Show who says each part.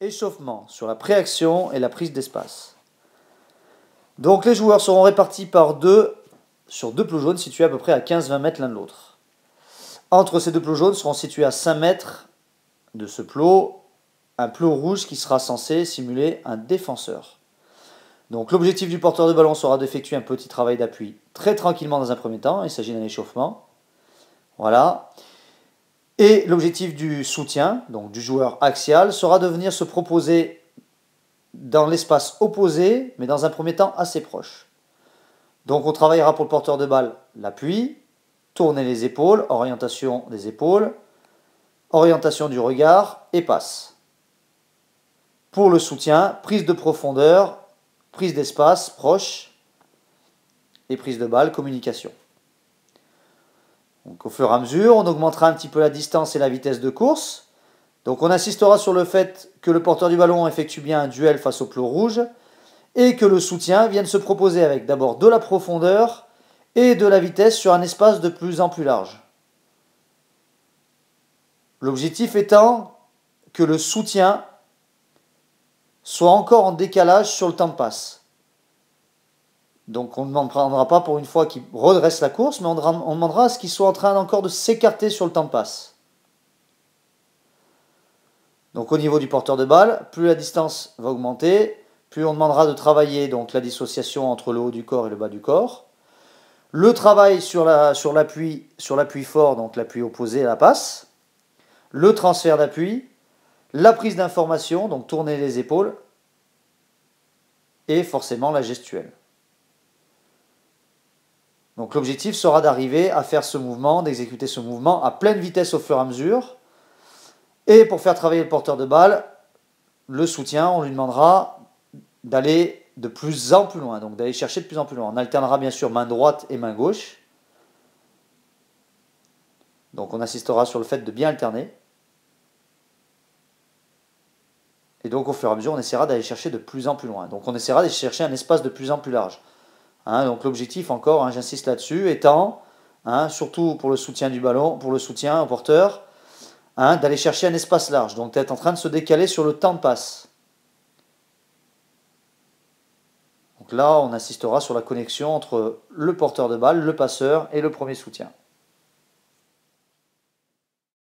Speaker 1: Échauffement sur la préaction et la prise d'espace. Donc les joueurs seront répartis par deux sur deux plots jaunes situés à peu près à 15-20 mètres l'un de l'autre. Entre ces deux plots jaunes seront situés à 5 mètres de ce plot un plot rouge qui sera censé simuler un défenseur. Donc l'objectif du porteur de ballon sera d'effectuer un petit travail d'appui très tranquillement dans un premier temps, il s'agit d'un échauffement. Voilà. Et l'objectif du soutien, donc du joueur axial, sera de venir se proposer dans l'espace opposé, mais dans un premier temps assez proche. Donc on travaillera pour le porteur de balle l'appui, tourner les épaules, orientation des épaules, orientation du regard et passe. Pour le soutien, prise de profondeur, prise d'espace proche et prise de balle, communication. Donc au fur et à mesure, on augmentera un petit peu la distance et la vitesse de course. Donc on insistera sur le fait que le porteur du ballon effectue bien un duel face au plot rouge et que le soutien vienne se proposer avec d'abord de la profondeur et de la vitesse sur un espace de plus en plus large. L'objectif étant que le soutien soit encore en décalage sur le temps de passe. Donc on ne demandera pas pour une fois qu'il redresse la course, mais on demandera à ce qu'il soit en train encore de s'écarter sur le temps de passe. Donc au niveau du porteur de balle, plus la distance va augmenter, plus on demandera de travailler donc la dissociation entre le haut du corps et le bas du corps. Le travail sur l'appui fort, donc l'appui opposé à la passe. Le transfert d'appui. La prise d'information, donc tourner les épaules. Et forcément la gestuelle. Donc l'objectif sera d'arriver à faire ce mouvement, d'exécuter ce mouvement à pleine vitesse au fur et à mesure. Et pour faire travailler le porteur de balle, le soutien, on lui demandera d'aller de plus en plus loin, donc d'aller chercher de plus en plus loin. On alternera bien sûr main droite et main gauche. Donc on insistera sur le fait de bien alterner. Et donc au fur et à mesure, on essaiera d'aller chercher de plus en plus loin. Donc on essaiera d'aller chercher un espace de plus en plus large. Donc l'objectif encore, j'insiste là-dessus, étant, surtout pour le soutien du ballon, pour le soutien au porteur, d'aller chercher un espace large, donc d'être en train de se décaler sur le temps de passe. Donc là, on insistera sur la connexion entre le porteur de balle, le passeur et le premier soutien.